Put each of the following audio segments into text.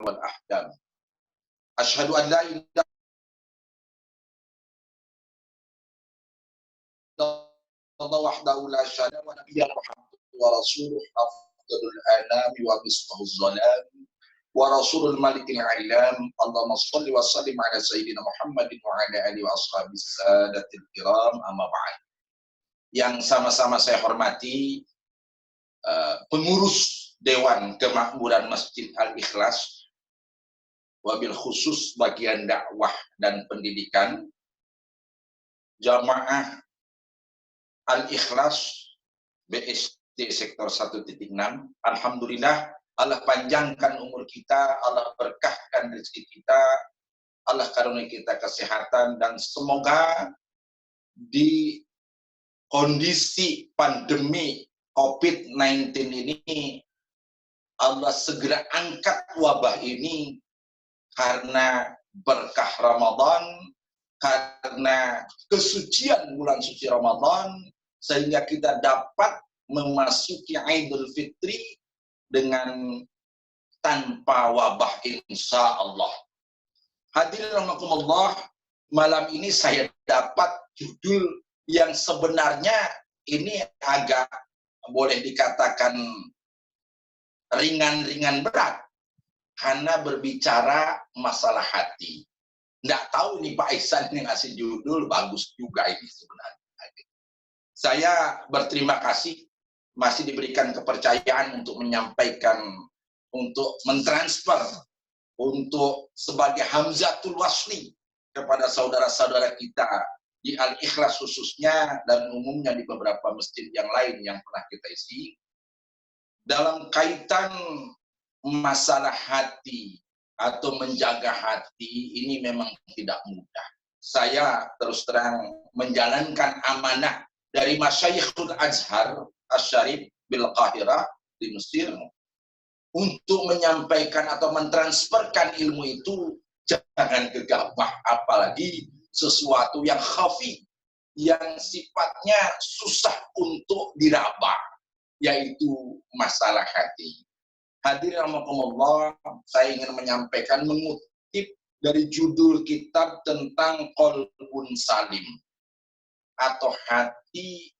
wal ahkam. Asyhadu an la ilaha illallah wahdahu la syarika lahu wa nabiyyan Muhammad wa rasuluh afdalul anami wa misbahuz zalam wa rasulul malikil alam. Allahumma shalli wa sallim ala sayyidina Muhammadin wa ala alihi wa ashabis sadatil kiram, amma ba'd. Yang sama-sama saya hormati pengurus Dewan Kemakmuran Masjid Al-Ikhlas, wabil khusus bagian dakwah dan pendidikan, Jamaah Al-Ikhlas BSD Sektor 1.6. Alhamdulillah, Allah panjangkan umur kita, Allah berkahkan rezeki kita, Allah karunia kita kesehatan, dan semoga di kondisi pandemi COVID-19 ini Allah segera angkat wabah ini karena berkah Ramadan, karena kesucian bulan suci Ramadan, sehingga kita dapat memasuki Idul Fitri dengan tanpa wabah, insya Allah. Hadirin rahimakumullah, malam ini saya dapat judul yang sebenarnya ini agak boleh dikatakan ringan-ringan berat, karena berbicara masalah hati. Nggak tahu nih Pak Ihsan yang ngasih judul, bagus juga ini sebenarnya. Saya berterima kasih masih diberikan kepercayaan untuk menyampaikan, untuk mentransfer, untuk sebagai Hamzatul Wasli kepada saudara-saudara kita di Al-Ikhlas khususnya, dan umumnya di beberapa masjid yang lain yang pernah kita isi. Dalam kaitan masalah hati atau menjaga hati ini memang tidak mudah. Saya terus terang menjalankan amanah dari Masyayikhul Azhar Asy-Syarif bil Qahirah di Mesir untuk menyampaikan atau mentransferkan ilmu itu jangan gegabah, apalagi sesuatu yang khafi, yang sifatnya susah untuk diraba, yaitu masalah hati. Hadirin rahimakumullah, saya ingin menyampaikan, mengutip dari judul kitab tentang Qalbun Salim atau hati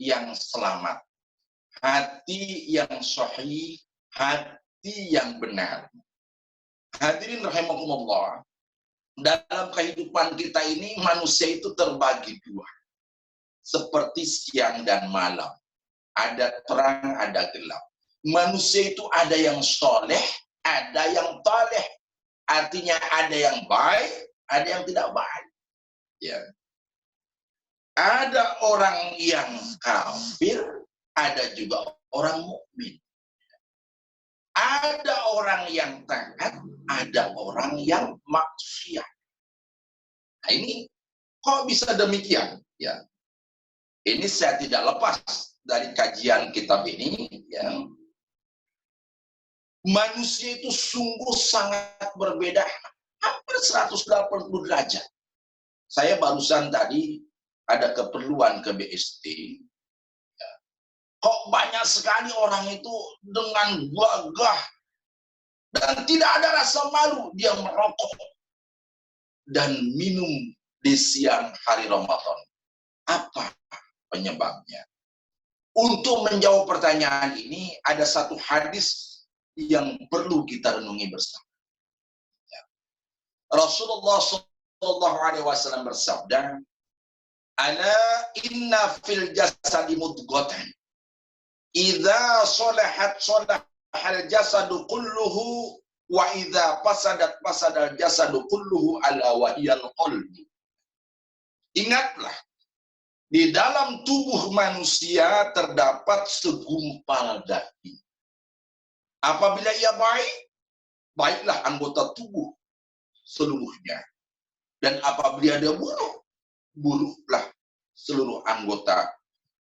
yang selamat, hati yang sahih, hati yang benar. Hadirin rahimakumullah, dalam kehidupan kita ini manusia itu terbagi dua, seperti siang dan malam. Ada terang, ada gelap. Manusia itu ada yang soleh, ada yang taleh. Artinya ada yang baik, ada yang tidak baik. Ya. Ada orang yang kafir, ada juga orang mukmin. Ada orang yang taat, ada orang yang maksiat. Nah, ini kok bisa demikian? Ya. Ini saya tidak lepas dari kajian kitab ini, ya. Manusia itu sungguh sangat berbeda, hampir 180 derajat. Saya barusan tadi ada keperluan ke BSD. Ya. Kok banyak sekali orang itu dengan gagah dan tidak ada rasa malu dia merokok dan minum di siang hari Ramadan. Apa penyebabnya? Untuk menjawab pertanyaan ini, ada satu hadis yang perlu kita renungi bersama. Ya. Rasulullah SAW bersabda, "Ala inna fil jasadi mudghatan, idza salahat salahal jasadu kulluhu, wa idza fasadat fasadal jasadu kulluhu, ala wahiyal qalbi." Ingatlah, di dalam tubuh manusia terdapat segumpal daging. Apabila ia baik, baiklah anggota tubuh seluruhnya. Dan apabila dia buruk, buruklah seluruh anggota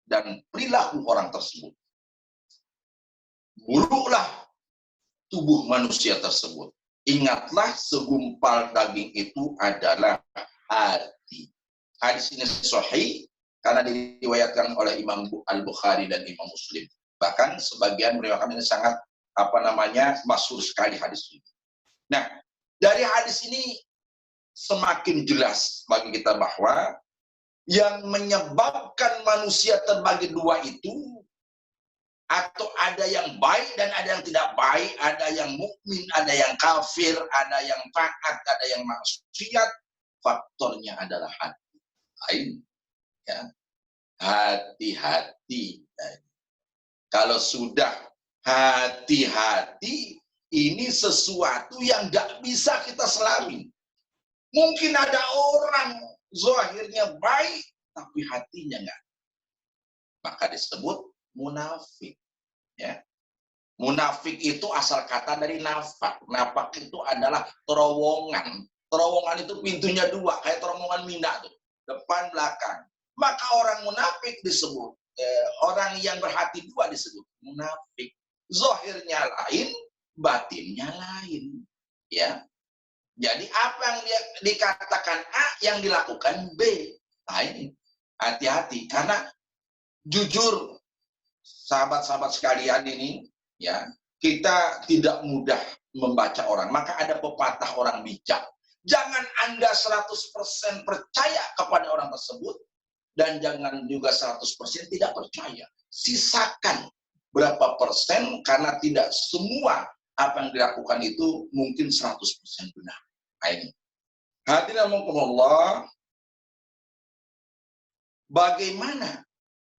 dan perilaku orang tersebut. Buruklah tubuh manusia tersebut. Ingatlah, segumpal daging itu adalah hati. Hadis ini sahih karena diriwayatkan oleh Imam Al-Bukhari dan Imam Muslim. Bahkan sebagian meriwayatkan ini sangat masyhur sekali hadis ini. Nah, dari hadis ini semakin jelas bagi kita bahwa yang menyebabkan manusia terbagi dua itu, atau ada yang baik dan ada yang tidak baik, ada yang mukmin, ada yang kafir, ada yang taat, ada yang maksiat, faktornya adalah hati. Lain, ya. Hati-hati. Kalau sudah hati-hati, ini sesuatu yang tidak bisa kita selami. Mungkin ada orang zahirnya baik, tapi hatinya enggak. Maka disebut munafik. Ya. Munafik itu asal kata dari nafak. Nafak itu adalah terowongan. Terowongan itu pintunya dua, kayak terowongan Mina tuh, depan belakang. Maka orang munafik disebut, orang yang berhati dua disebut munafik. Zahirnya lain, batinnya lain. Ya. Jadi apa yang dikatakan A, yang dilakukan B. Nah ini, hati-hati. Karena jujur, sahabat-sahabat sekalian ini, ya, kita tidak mudah membaca orang. Maka ada pepatah orang bijak. Jangan Anda 100% percaya kepada orang tersebut, dan jangan juga 100% tidak percaya. Sisakan berapa persen, karena tidak semua apa yang dilakukan itu mungkin 100% benar. Nah ini. Hadirin rahimakumullah, bagaimana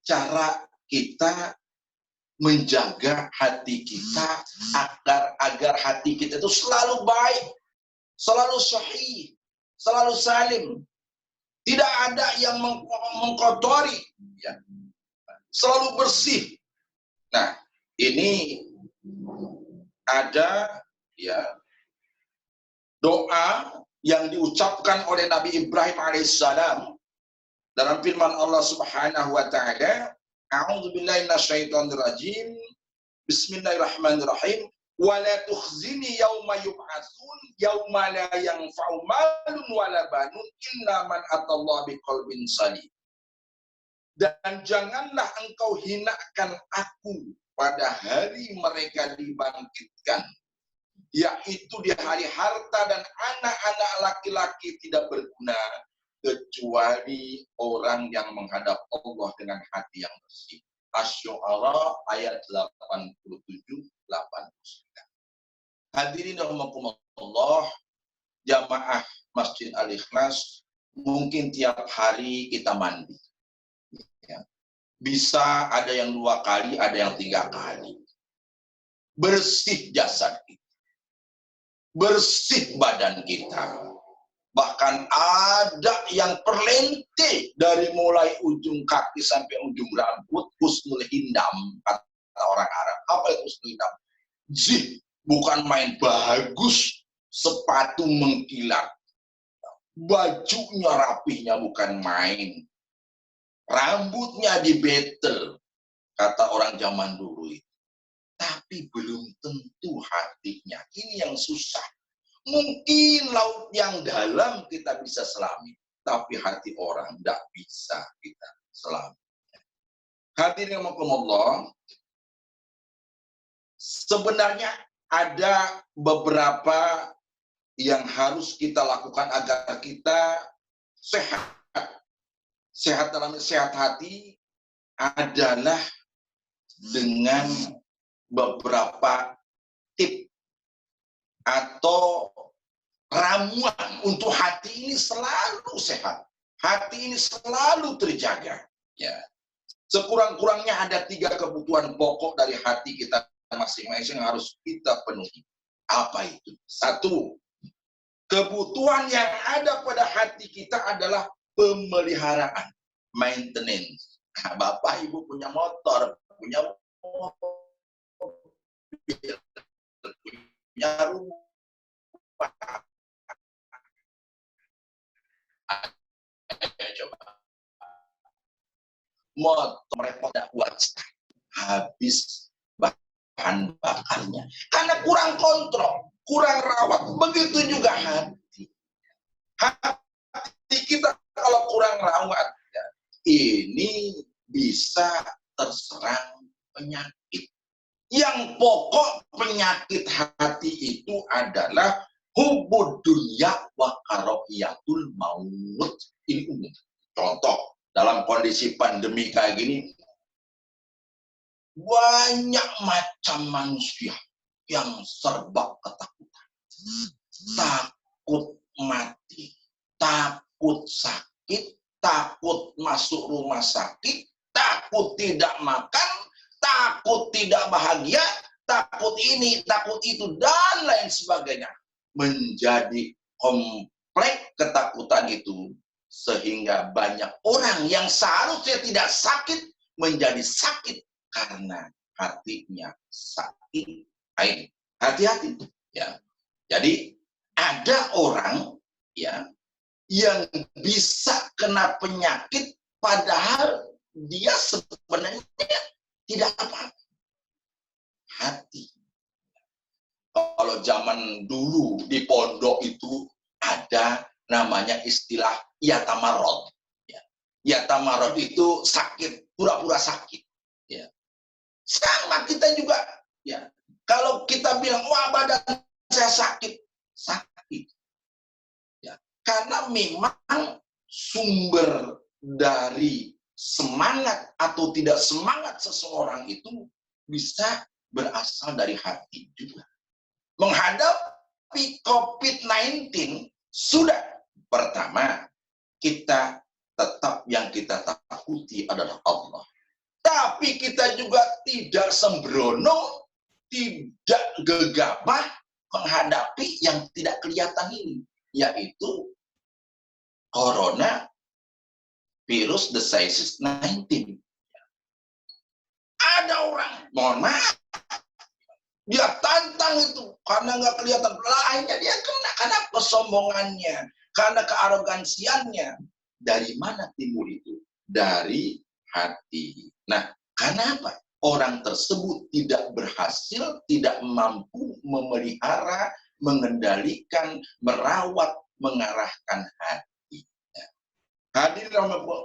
cara kita menjaga hati kita agar hati kita itu selalu baik, selalu sahih, selalu salim. Tidak ada yang mengkotori, ya. Selalu bersih. Nah, ini ada, ya, doa yang diucapkan oleh Nabi Ibrahim alaihissalam dalam firman Allah Subhanahu wa taala, A'udzubillahi minasyaitonir rajim. Bismillahirrahmanirrahim. Wa la tukhzini yauma yub'atsun yauma la yanfa'u malun wala banun illa man atallaha biqalbin salim. Dan janganlah engkau hinakan aku pada hari mereka dibangkitkan, yaitu di hari harta dan anak-anak laki-laki tidak berguna, kecuali orang yang menghadap Allah dengan hati yang bersih. Asy-Syu'ara ayat 87-89. Hadirin rahimakumullah, jamaah Masjid Al-Ikhlas, mungkin tiap hari kita mandi. Ya. Bisa ada yang 2 kali, ada yang 3 kali. Bersih jasad kita, bersih badan kita. Bahkan ada yang perlente dari mulai ujung kaki sampai ujung rambut, husnul hindam, kata orang Arab. Apa itu husnul hindam? Zih, bukan main bagus, sepatu mengkilat, bajunya rapihnya bukan main, rambutnya dibetel, kata orang zaman dulu itu. Tapi belum tentu hatinya. Ini yang susah. Mungkin laut yang dalam kita bisa selami, tapi hati orang tidak bisa kita selami. Hadirin rahimakumullah, sebenarnya ada beberapa yang harus kita lakukan agar kita sehat. Sehat dalam sehat hati adalah dengan beberapa tip atau ramuan untuk hati ini selalu sehat, hati ini selalu terjaga. Ya, sekurang-kurangnya ada 3 kebutuhan pokok dari hati kita masing-masing yang harus kita penuhi. Apa itu? 1, kebutuhan yang ada pada hati kita adalah pemeliharaan, maintenance. Nah, Bapak Ibu punya motor, punya mobil, punya rumah, coba motor repot tidak kuat, habis bahan bakarnya karena kurang kontrol, kurang rawat. Begitu juga hati kita kalau kurang rawat, ya, ini bisa terserang penyakit. Yang pokok penyakit hati itu adalah Hubud dunya wa karahiyatul maut. Ini umum. Contoh, dalam kondisi pandemi kayak gini, banyak macam manusia yang serba ketakutan. Takut mati, takut sakit, takut masuk rumah sakit, takut tidak makan, takut tidak bahagia, takut ini, takut itu, dan lain sebagainya. Menjadi kompleks ketakutan itu, sehingga banyak orang yang seharusnya tidak sakit menjadi sakit karena hatinya sakit. Hati-hati ya. Jadi ada orang ya yang bisa kena penyakit padahal dia sebenarnya tidak apa-apa. Hati. Kalau zaman dulu di pondok itu ada namanya istilah yatamarot. Ya. Yatamarot itu sakit, pura-pura sakit. Ya. Sama kita juga. Ya. Kalau kita bilang, wah badan saya sakit, sakit. Ya. Karena memang sumber dari semangat atau tidak semangat seseorang itu bisa berasal dari hati juga. Menghadapi COVID-19 sudah pertama kita tetap yang kita takuti adalah Allah. Tapi kita juga tidak sembrono, tidak gegabah menghadapi yang tidak kelihatan ini, yaitu corona virus disease 19. Ada orang, mohon maaf, dia tantang itu karena nggak kelihatan. Akhirnya dia kena karena kesombongannya, karena kearogansiannya. Dari mana timbul itu? Dari hati. Nah, karena apa? Orang tersebut tidak berhasil, tidak mampu memelihara, mengendalikan, merawat, mengarahkan hati. Hadirin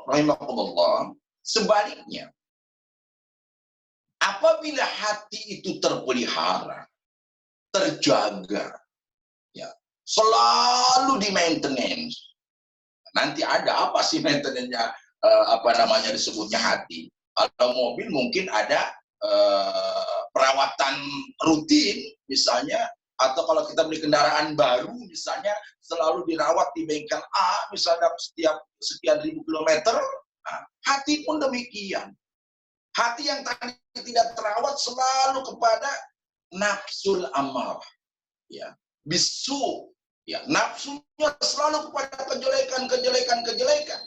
rahimakumullah, sebaliknya, apabila hati itu terpelihara, terjaga, ya, selalu di maintenance. Nanti ada apa sih maintenance-nya? Apa namanya disebutnya hati? Kalau mobil mungkin ada perawatan rutin, misalnya, atau kalau kita beli kendaraan baru, misalnya selalu dirawat di bengkel A, misalnya setiap sekian ribu kilometer. Nah, hati pun demikian. Hati yang tadi tidak terawat selalu kepada nafsul amarah, ya, bisu, ya, nafsunya selalu kepada kejelekan. Ya.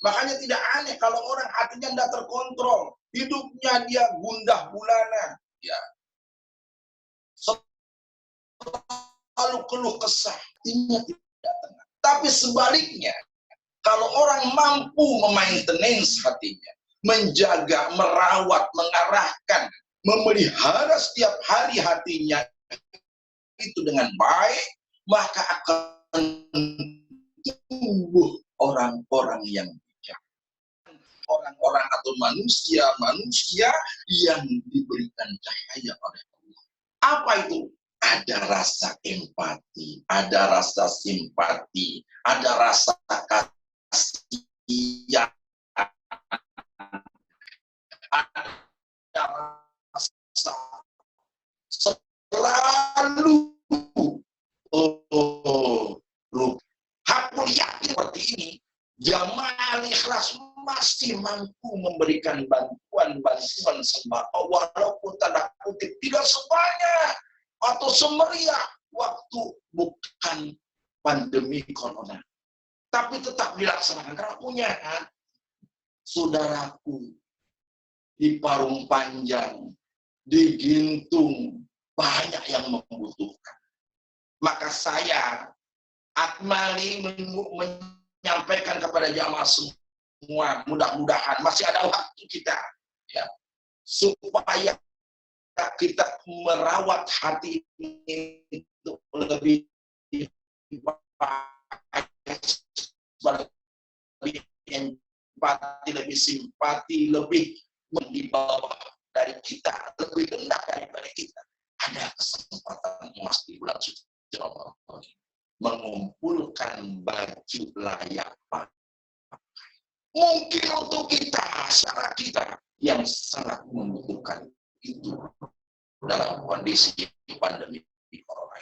Makanya tidak aneh kalau orang hatinya tidak terkontrol, hidupnya dia gundah gulana, ya, selalu keluh kesah, hatinya tidak tenang. Tapi sebaliknya, kalau orang mampu memaintenance hatinya, menjaga, merawat, mengarahkan, memelihara setiap hari hatinya itu dengan baik, maka akan tumbuh orang-orang yang bijak. Orang-orang atau manusia yang diberikan cahaya oleh Allah. Apa itu? Ada rasa empati, ada rasa simpati, ada rasa kasih, ada rasa selalu aku yakin seperti ini, Jamaah Ikhlas masih mampu memberikan bantuan sembako walaupun tanda kutip tidak sebanyak atau semeriah waktu bukan pandemi corona, tapi tetap dilaksanakan karena punya saudaraku di Parung Panjang, di Gintung, banyak yang membutuhkan. Maka saya Akmali menyampaikan kepada jamaah semua, mudah-mudahan masih ada waktu kita, ya, supaya kita merawat hati itu lebih empati, lebih simpati, lebih di bawah dari kita, lebih rendah daripada kita. Ada kesempatan emas di bulan suci Ramadan, mengumpulkan baju layak pakai. Mungkin untuk kita, masyarakat kita yang sangat membutuhkan itu dalam kondisi pandemi corona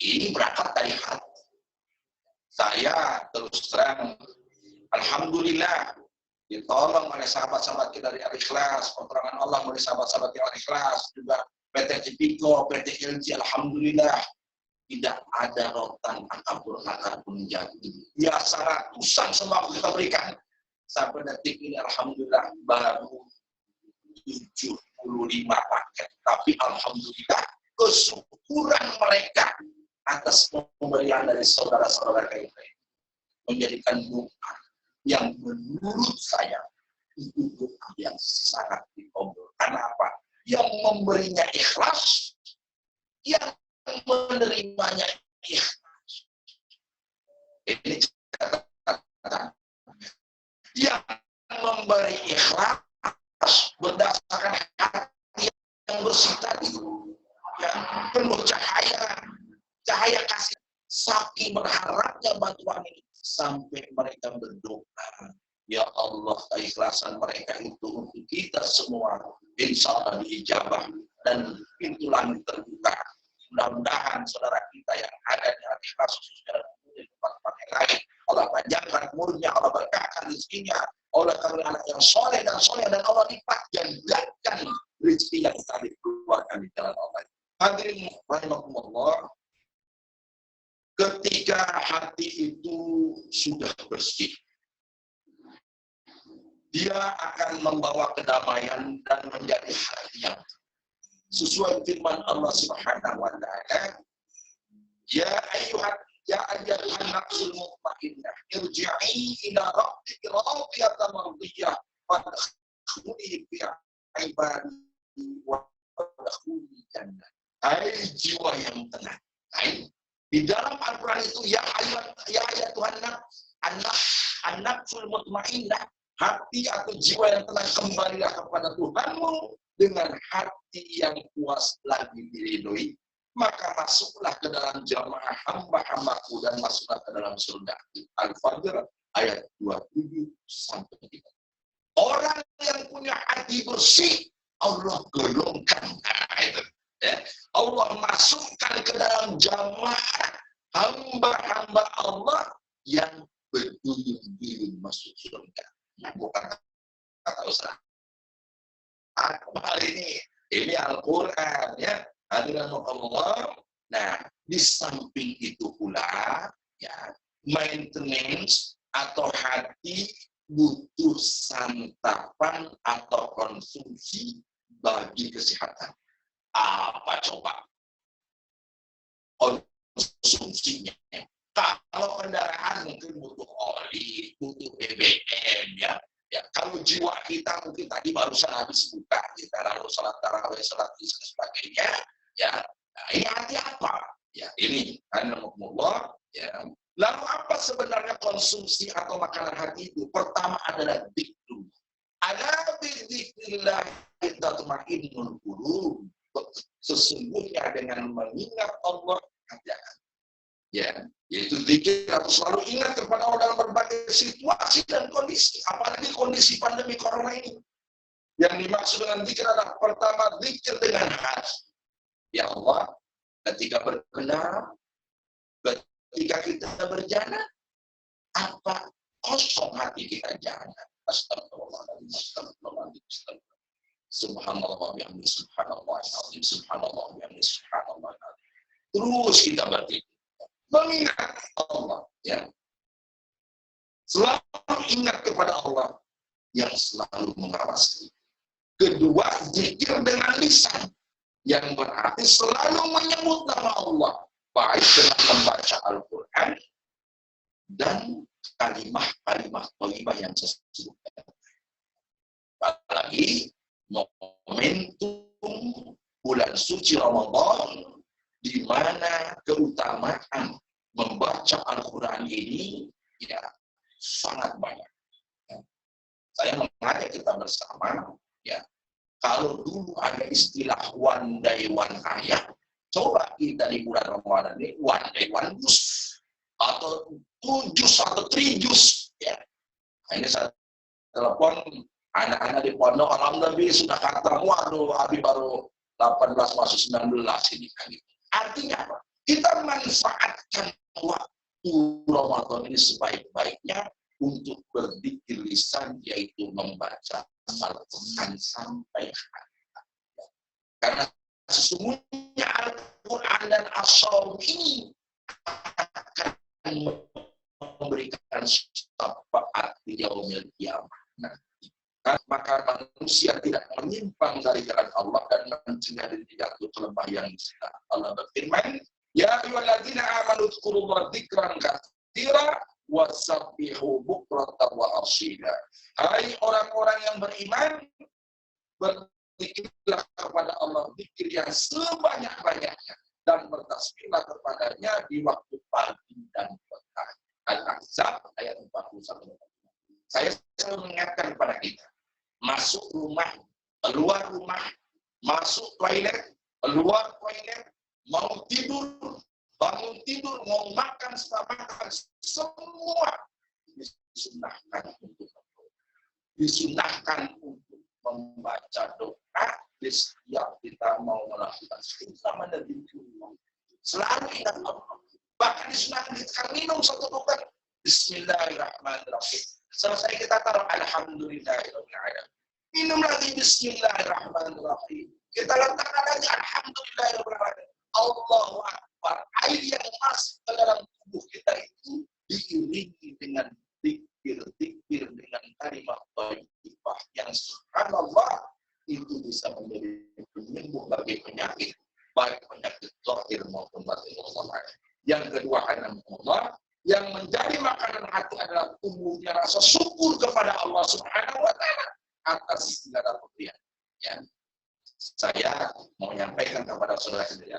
ini berangkat dari hati. Saya terus terang, alhamdulillah ditolong oleh sahabat-sahabat kita dari Al-Ikhlas, pertolongan Allah oleh sahabat-sahabat yang Al-Ikhlas, juga PT Cipiko, PT LG, alhamdulillah tidak ada rotan akapun jadi. Biasa ratusan semua kita berikan. Sampai detik ini alhamdulillah baru 75 paket. Tapi alhamdulillah kesyukuran mereka atas pemberian dari saudara-saudara kita menjadikan doa yang menurut saya itu doa yang sangat dikabulkan. Karena apa? Yang memberinya ikhlas, yang menerimanya ikhlas. Ini catatan. Yang memberi ikhlas berdasarkan hati yang bersih tadi, yang penuh cahaya kasih, saking berharapnya bantuan ini sampai mereka berdoa, ya Allah, keikhlasan mereka itu untuk kita semua insya Allah diijabah dan pintu langit terbuka. Mudah-mudahan saudara kita yang ada di Al-Ikhlas khususnya di tempat-tempat yang lain, Allah panjangkan umurnya, Allah berkahkan rezekinya, Allah karena anak yang soleh dan Allah lipat gandakan rezeki yang tadi keluarkan di jalan Allah. Hadirin rahimakumullah, ketika hati itu sudah bersih, dia akan membawa kedamaian dan menjadi hati yang sesuai firman Allah Subhanahu wa taala, ya ayyuhan nafsul mutmainnah irji'i ila rabbiki radiyatan mardiyah fadkhuli fi ibadi wa fadkhuli jannah. Hai jiwa yang tenang. Di dalam Al-Quran itu ya Tuhan an-nafsul mutmainnah, hati atau jiwa yang tenang, kembalilah kepada Tuhanmu dengan hati yang puas lagi diridhoi, maka masuklah ke dalam jamaah hamba-hambaku dan masuklah ke dalam surga. Al-Fajr ayat 27 sampai 3. Orang yang punya hati bersih, Allah golongkan. Ya. Allah masukkan ke dalam jamaah hamba-hamba Allah yang berduyun-duyun masuk surga. Bukan kata Ustaz. Hal ini Al-Quran, ya. Hadirin Allah. Nah, di samping itu pula, ya, maintenance atau hati butuh santapan atau konsumsi bagi kesehatan. Apa coba konsumsinya? Kalau kendaraan mungkin butuh oli, butuh BBM, ya. Ya, kalau jiwa kita mungkin tadi barusan habis buka, kita lalu salat tarawih, salat isya dan sebagainya, ya. Nah, ini hati apa? Ya, ini Allah, ya. Lalu apa sebenarnya konsumsi atau makanan hati itu? Pertama adalah dzikr. Ala bidzikrillah tatma'innul qulub. Sesungguhnya dengan mengingat Allah ada, ya, yaitu zikir atau selalu ingat kepada Allah dalam berbagai situasi dan kondisi, apalagi kondisi pandemi corona ini. Yang dimaksud dengan zikir adalah pertama zikir dengan hati. Ya Allah, ketika berkenal, ketika kita berjalan, apa kosong hati kita jalan. Astagfirullahaladzim, astagfirullahaladzim, astagfirullahaladzim. Subhanallah yang subhanallah azim, subhanallah yang subhanallah azim. Terus kita berpikir mengingat Allah, ya. Selalu ingat kepada Allah yang selalu mengawasi. Kedua, zikir dengan lisan, yang berarti selalu menyebut nama Allah, baik dengan membaca Al-Quran dan kalimah-kalimah thayyibah yang sesungguhnya. Apalagi momentum bulan suci Ramadan, di mana keutamaan membaca Al-Quran ini, ya, sangat banyak. Ya. Saya mengajak kita bersama, ya, kalau dulu ada istilah one day one ayat, Coba kita di bulan Ramadan ini one day one jus atau 2 jus atau 3 jus ya. Ini saya telepon anak-anak di pondok, alhamdulillah sudah kata, waduh, Abi baru 18 masuk 19 ini kan gitu. Artinya apa? Kita manfaatkan waktu Ramadan ini sebaik-baiknya untuk berzikir lisan, yaitu membaca Al-Quran sampai khatam. Karena sesungguhnya Al-Quran dan As-Saum ini akan memberikan syafaat di yaumil qiyamah. Maka manusia tidak menyimpang dari jalan Allah dan mencegah diri jatuh ke lembah yang niscaya. Allah berfirman, ya ayyuhalladzina amanu dzkurullaha dzikran katsira wasabbihu bukratan wa asyila. Hai orang-orang yang beriman, berzikirlah kepada Allah zikir yang sebanyak-banyaknya dan bertasbihlah kepadanya di waktu pagi dan petang. Al-Ahzab ayat 41. Saya selalu mengingatkan kepada kita, masuk rumah, keluar rumah, masuk toilet, keluar toilet, mau tidur, bangun tidur, mau makan, setelah makan, semua disunahkan untuk membaca doa di setiap kita mau melakukan selama dan selalu ingat Allah. Bahkan disunahkan kita minum satu bukan Bismillahirrahmanirrahim. Selesai kita taruh Alhamdulillahirrahmanirrahim. Minum lagi Bismillahirrahmanirrahim. Kita letakkan lagi Alhamdulillahirrahmanirrahim. Allahu Akbar. Air yang masuk ke dalam tubuh kita itu diiringi dengan zikir dengan kalimat thayyibah yang subhanallah itu bisa menjadi penyembuh bagi penyakit, baik penyakit zahir maupun batin. Yang kedua, Allah yang menjadi makanan hati adalah tumbuhnya rasa syukur kepada Allah Subhanahu wa taala atas segala pemberian. Ya. Saya mau menyampaikan kepada saudara sendiri,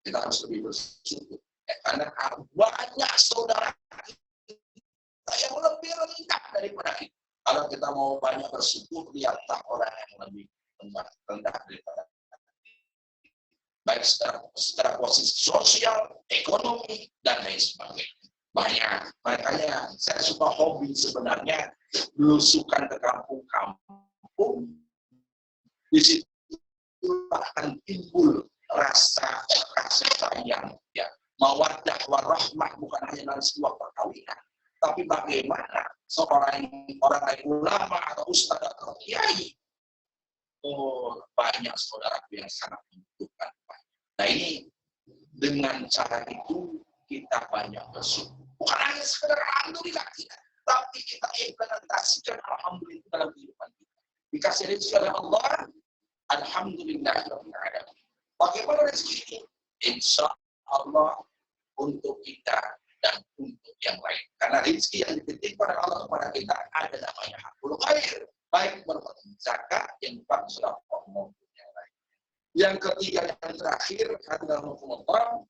kita harus lebih bersyukur. Ya, karena banyak saudara kita yang lebih rendah daripada kita. Kalau kita mau banyak bersyukur, lihatlah orang yang lebih rendah daripada kita. Baik secara posisi sosial, ekonomi, dan lain sebagainya. Banyak, makanya saya suka hobi sebenarnya belusukan ke kampung-kampung. Di situ akan timbul rasa kasih sayang, ya, mawaddah warahmah, bukan hanya dalam sebuah perkawinan, tapi bagaimana seorang ulama atau ustadz atau kiai, banyak saudaraku yang sangat membutuhkan. Nah ini dengan cara itu kita banyak bersyukur. Bukan hanya sekedar alhamdulillah kita, tapi kita implementasikan alhamdulillah dalam kehidupan kita. Dikasih rezeki oleh Allah, alhamdulillah. Bagaimana rezeki ini? Insya Allah untuk kita dan untuk yang lain. Karena rezeki yang dititipkan oleh Allah kepada kita ada namanya hakul khair, baik berupa zakat, infak, sedekah maupun yang lain. Yang ketiga yang terakhir adalah hukum Allah.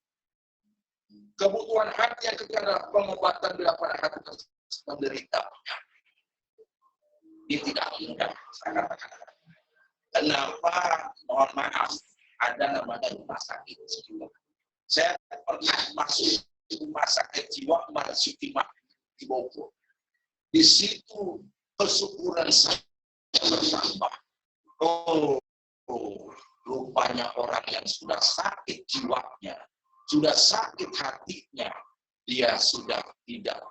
Kebutuhan hati yang ketiga adalah pengobatan bila pada hati menderita. Ini tidak mudah, saya katakan. Kenapa? Mohon maaf, ada namanya rumah sakit jiwa. Saya pernah masuk rumah sakit jiwa Marzuki di Bogor. Di situ kesyukuran saya bertambah. Rupanya orang yang sudah sakit jiwanya, sudah sakit hatinya, dia sudah tidak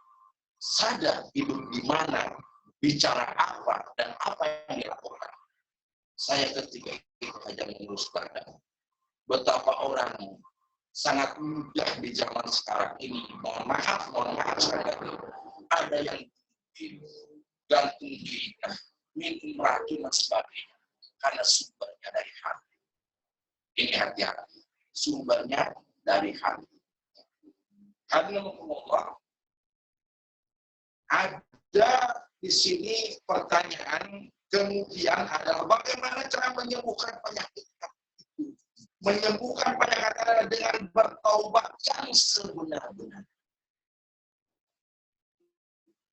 sadar hidup di mana, bicara apa, dan apa yang dilakukan. Saya ketika itu hanya mengurus badan. Betapa orang sangat mudah di zaman sekarang ini, mohon maaf sekali lagi, ada yang gantung diri, minum racun dan sebagainya, karena sumbernya dari hati. Ini hati-hati, sumbernya dari hati. Hadirin Allah, ada di sini pertanyaan, kemudian adalah bagaimana cara menyembuhkan penyakit itu? Menyembuhkan penyakit adalah dengan bertaubat yang sebenar-benarnya.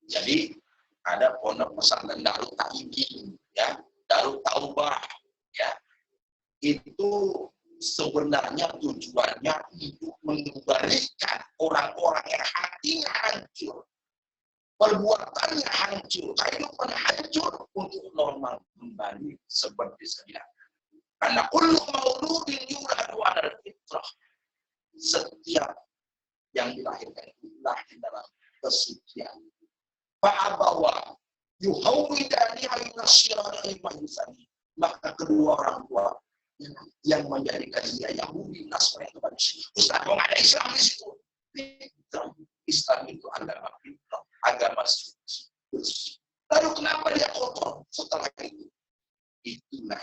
Jadi ada pondok pesantren Darut Ta'ibin, ya, Darut Taubah, ya, itu sebenarnya tujuannya untuk mengembalikan orang-orang yang hatinya hancur, perbuatannya hancur, kehidupannya hancur untuk normal kembali seperti sedia. Karena kullu mauludin yuladu 'alal fitrah. Setiap yang dilahirkan itu lahir dalam kesucian. Fa'abawa yuhawwidani aynasyirani majusani. Maka kedua orang tua yang menjadikan dia Yahudi, Nasrani kepada Ustaz, kok ada Islam di situ? Islam itu agama fitrah, agama suci, bersih. Lalu kenapa dia kotor setelah itu? Itulah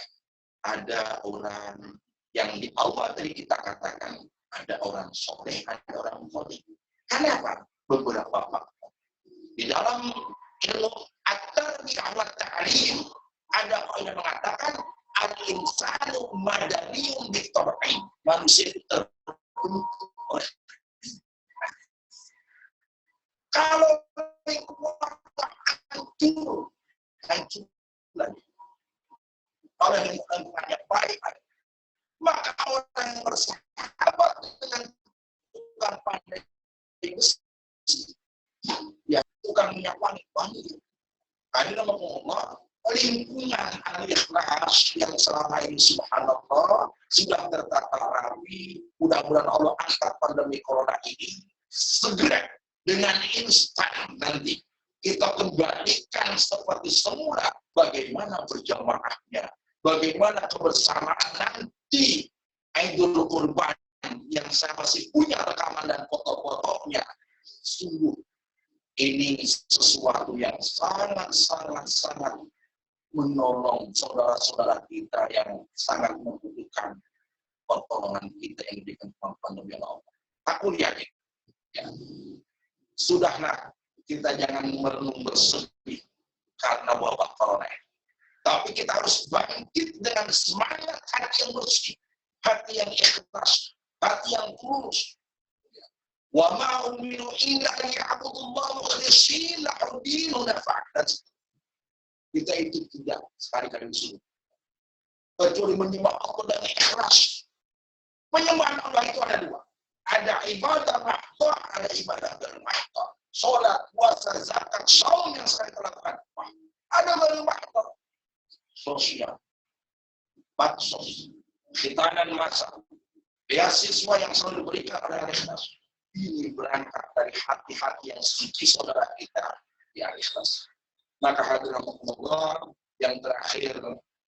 ada orang yang di awal tadi kita katakan, ada orang soleh, ada orang soleh. Kenapa? Beberapa faktor. Di dalam ilmu at-tarbiyah wa ta'lim ada yang mengatakan al-insanu madaniyun bitab'i. Manusia itu terbentuk oleh kalau keluarga hancur lagi. Kalau lingkungannya baik, maka orang yang bersahabat dengan tukang pandai besi, ya tukang minyak wangi. Karena Allah, lingkungan al-ikhlas yang selama ini subhanallah sudah tertata rapi. Mudah-mudahan Allah angkat pandemi corona ini segera dengan instan nanti kita kembalikan seperti semula. Bagaimana berjamaahnya, bagaimana kebersamaan nanti Idul Kurban yang saya masih punya rekaman dan foto-fotonya. Sungguh ini sesuatu yang sangat menolong saudara-saudara kita yang sangat membutuhkan pertolongan kita yang diberikan pandemi Allah. Aku yakin, ya, sudahlah kita jangan merenung bersedih karena wabah corona. Tapi kita harus bangkit dengan semangat hati yang bersih, hati yang ikhlas, hati yang tulus. Wa ma umiru illa liya'budullaha mukhlishina lahu dinun nafa'at. Kita itu tidak sekali-kali disuruh kecuali menyembah Allah dengan ikhlas. Penyembahan Allah itu ada dua. Ada ibadah mahdoh, ada ibadah bermahdoh. Sholat, puasa, zakat, saum yang saya lakukan. Ada bermahdoh. Sosial, bansos, khitanan masal, beasiswa yang selalu diberikan oleh Al-Ikhlas. Ini berangkat dari hati-hati yang suci saudara kita di Al-Ikhlas. Maka hadirin Allah, yang terakhir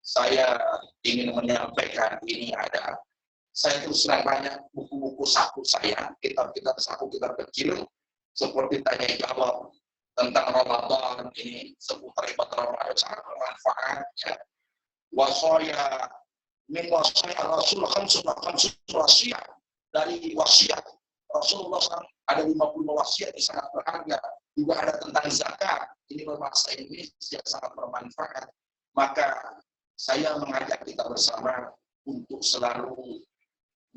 saya ingin menyampaikan ini ada. Saya terus terang banyak buku-buku saku saya, kitab-kitab saku kitab kecil seperti tanya jawab tentang Ramadan ini, seputar ibadah Ramadan sangat bermanfaat. Ya. Wasaya min wasaya Rasul wasiat, dari wasiat Rasulullah SAW ada 50 wasiat yang sangat berharga. Juga ada tentang zakat, ini berbahasa Indonesia sangat bermanfaat. Maka saya mengajak kita bersama untuk selalu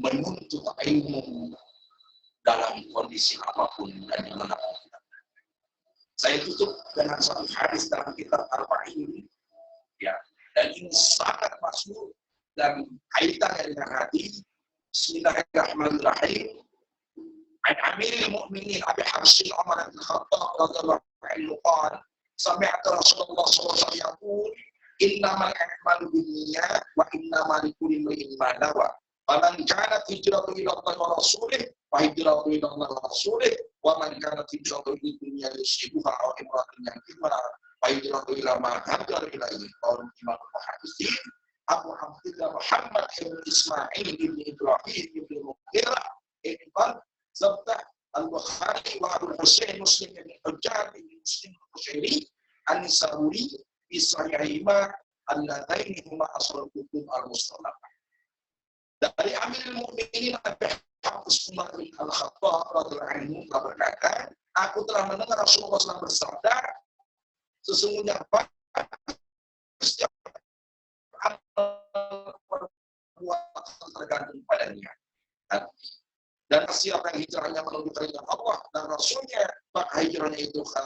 menuntut ilmu dalam kondisi apapun dan dimanapun. Saya tutup dengan satu hadis dalam kitab Arba'in, ya, dan ini sangat masyhur dan kaitannya dengan hadis. Bismillahirrahmanirrahim. An Amiril Mu'minin Abi Hafs Umar bin Khattab radhiyallahu anhu qala sami'tu Rasulullah sallallahu alaihi wasallam yaqul innamal a'malu binniyat wa innamal likulli imrin ma nawa. Faman kanat hijratuhu ila Allah wa rasulih fa hijratuhu ila Allah wa rasulih wa man kanat hijratuhu ila dunya yusibuha aw imra'atin yankihuha fa hijratuhu ila ma hajara ilaihi. Qaul Imam Muhadditsin Abu Abdullah Muhammad bin Ismail bin Ibrahim bin Mughirah ibn Zabta Al-Bukhari wa Abu Husain Muslim bin Hujjaj bin Muslim Al-Qushairi An-Nisaburi bi sahihihima alladaini huma asal kutub al-mustalaf. Dari Amirul Mukminin Abi Hafs Umar bin Al-Khattab radhiyallahu anhu berkata, aku telah mendengar Rasulullah SAW bersabda, sesungguhnya setiap perbuatan tergantung padanya. Dan siapa yang hijrahnya menuju keridhaan Allah dan Rasulnya, maka hijrahnya itu ke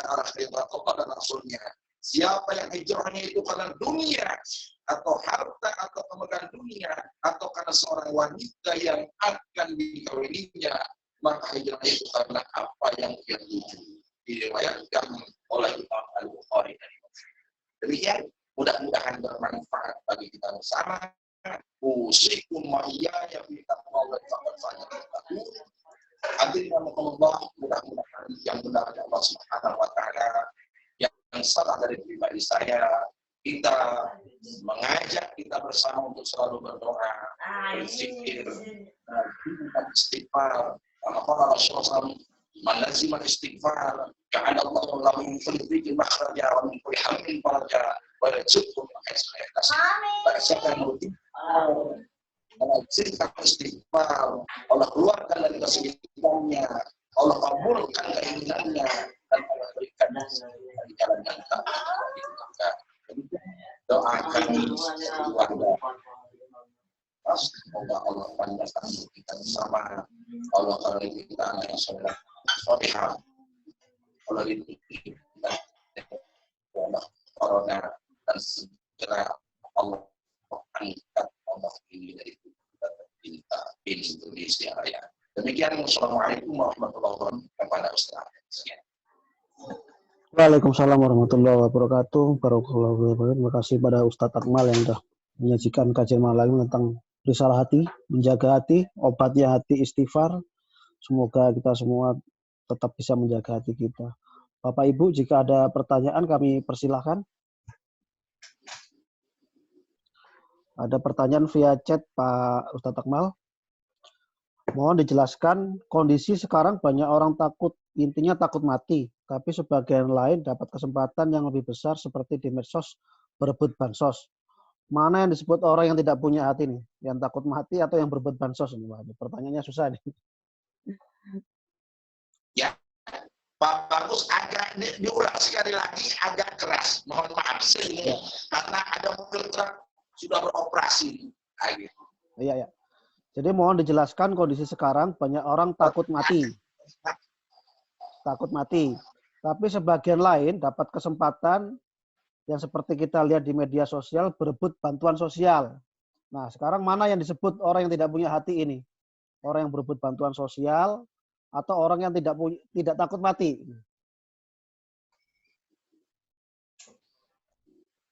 arah keridhaan Allah dan Rasulnya. Siapa yang hijrahnya itu karena dunia atau harta, atau kemegahan dunia, atau karena seorang wanita yang akan dikawininya, maka hijrah itu karena apa yang ia tuju. Diriwayatkan oleh Imam Al-Bukhari dari Muslim. Demikian, mudah-mudahan bermanfaat bagi kita bersama. Usikum wa iyaya fi taqwallahi faqad faza. Hadirin Allah, mudah-mudahan yang benar dari Allah Subhanahu wa taala, yang salah dari pribadi saya, kita mengajak kita bersama untuk selalu berdoa, berzikir, dan istighfar. Karena Rasulullah man lazima istighfar, ka'ana Allah lahu min kulli dhiqin makhraja wa min kulli hammin faraja wa yarzuqhu min haythu la yahtasib. Barang siapa yang merutin mengajarkan istighfar, Allah keluarkan dari kesulitannya, Allah kabulkan keinginannya, dan Allah berikan dari jalan yang tak. Doakan keluarga. Semoga Allah panjangkan kita bersama. Allah kalau kita anak yang solehah. Allah lindungi kita dari corona dan segera Allah angkat Allah ini dari kita Indonesia Raya. Demikian, wassalamualaikum warahmatullahi wabarakatuh kepada Ustaz. Waalaikumsalam warahmatullahi wabarakatuh. Terima kasih pada Ustadz Akmal yang sudah menyajikan kajian malam tentang risalah hati, menjaga hati, obatnya hati istighfar. Semoga kita semua tetap bisa menjaga hati kita. Bapak Ibu, jika ada pertanyaan kami persilahkan. Ada pertanyaan via chat Pak Ustadz Akmal. Mohon dijelaskan, kondisi sekarang banyak orang takut, intinya takut mati, tapi sebagian lain dapat kesempatan yang lebih besar seperti di medsos berebut bansos. Mana yang disebut orang yang tidak punya hati nih? Yang takut mati atau yang berebut bansos? Pertanyaannya susah nih. Ya, Pak Bagus agak diulang sekali lagi, agak keras. Mohon maaf sini ya. Karena ada mobil truk sudah beroperasi. Iya, ya. Jadi mohon dijelaskan kondisi sekarang banyak orang takut mati. Takut mati. Tapi sebagian lain dapat kesempatan yang seperti kita lihat di media sosial berebut bantuan sosial. Nah, sekarang mana yang disebut orang yang tidak punya hati ini? Orang yang berebut bantuan sosial atau orang yang tidak takut mati?